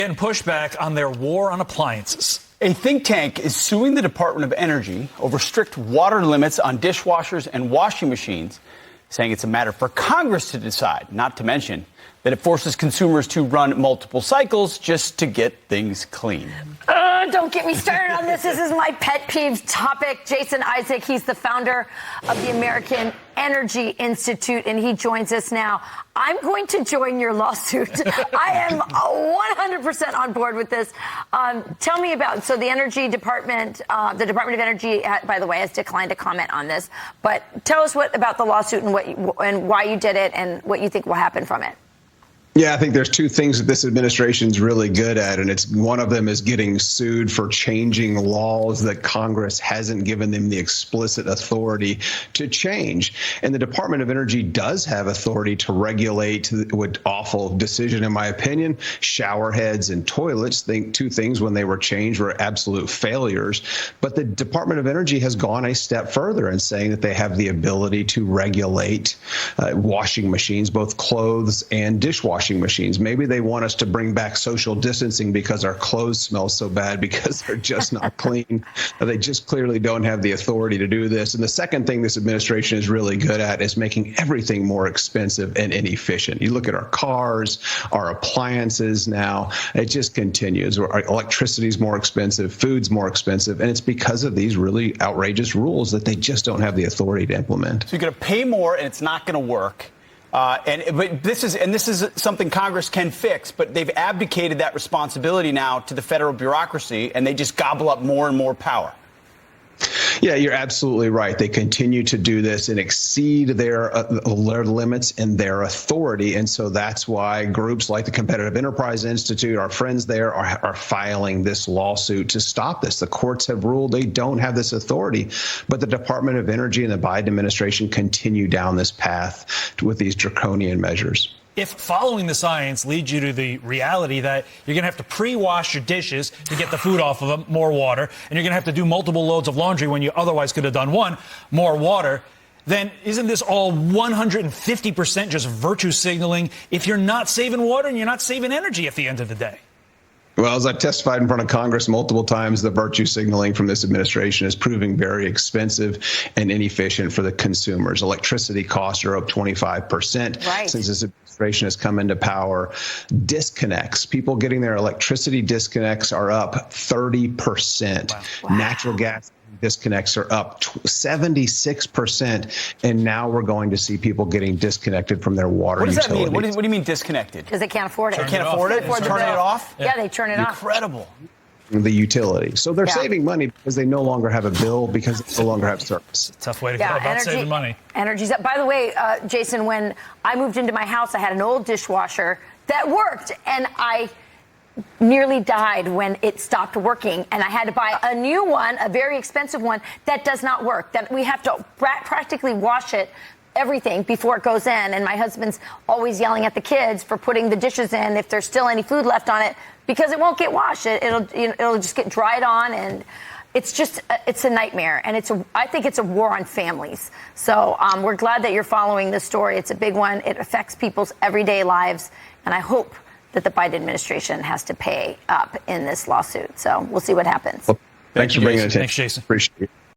And pushback on their war on appliances. A think tank is suing the Department of Energy over strict water limits on dishwashers and washing machines, saying it's a matter for Congress to decide, not to mention that it forces consumers to run multiple cycles just to get things clean. Don't get me started on this. This is my pet peeves topic. Jason Isaac, he's the founder of the American Energy Institute, and he joins us now. I'm going to join your lawsuit. I am 100% on board with this. Tell me about, so the Energy Department, the Department of Energy, by the way, has declined to comment on this. But tell us about the lawsuit and why you did it and what you think will happen from it. Yeah, I think there's two things that this administration's really good at, and it's one of them is getting sued for changing laws that Congress hasn't given them the explicit authority to change. And the Department of Energy does have authority to regulate, with awful decision, in my opinion, shower heads and toilets. Two things when they were changed were absolute failures. But the Department of Energy has gone a step further in saying that they have the ability to regulate washing machines, both clothes and dishwashing machines. Maybe they want us to bring back social distancing because our clothes smell so bad because they're just not clean. They just clearly don't have the authority to do this. And the second thing this administration is really good at is making everything more expensive and inefficient. You look at our cars, our appliances now, it just continues. Our electricity is more expensive, food's more expensive, and it's because of these really outrageous rules that they just don't have the authority to implement. So you're going to pay more and it's not going to work. But this is something Congress can fix, but they've abdicated that responsibility now to the federal bureaucracy, and they just gobble up more and more power. Yeah, you're absolutely right. They continue to do this and exceed their limits and their authority. And so that's why groups like the Competitive Enterprise Institute, our friends there, are filing this lawsuit to stop this. The courts have ruled they don't have this authority, but the Department of Energy and the Biden administration continue down this path with these draconian measures. If following the science leads you to the reality that you're going to have to pre-wash your dishes to get the food off of them, more water, and you're going to have to do multiple loads of laundry when you otherwise could have done one, more water, then isn't this all 150% just virtue signaling if you're not saving water and you're not saving energy at the end of the day? Well, as I've testified in front of Congress multiple times, the virtue signaling from this administration is proving very expensive and inefficient for the consumers. Electricity costs are up 25% since this administration has come into power. Disconnects, people getting their electricity disconnects are up 30%. Wow. Natural gas disconnects are up 76%, and now we're going to see people getting disconnected from their water utilities. What does that mean? What do you mean disconnected? Because they can't afford it. They can't afford it? Turn it off? Yeah, they turn it off. Incredible. The utility. So they're saving money because they no longer have a bill because they no longer have service. It's a tough way to go about saving money. Energy's up. By the way, Jason, when I moved into my house, I had an old dishwasher that worked, and I nearly died when it stopped working, and I had to buy a new one, a very expensive one that does not work, that we have to practically wash it, everything, before it goes in. And my husband's always yelling at the kids for putting the dishes in if there's still any food left on it, because it won't get washed. It'll just get dried on, and it's a nightmare. And I think it's a war on families. So we're glad that you're following this story. It's a big one. It affects people's everyday lives, and I hope that the Biden administration has to pay up in this lawsuit. So we'll see what happens. Well, thanks for bringing it in. Thanks, Jason. Appreciate it.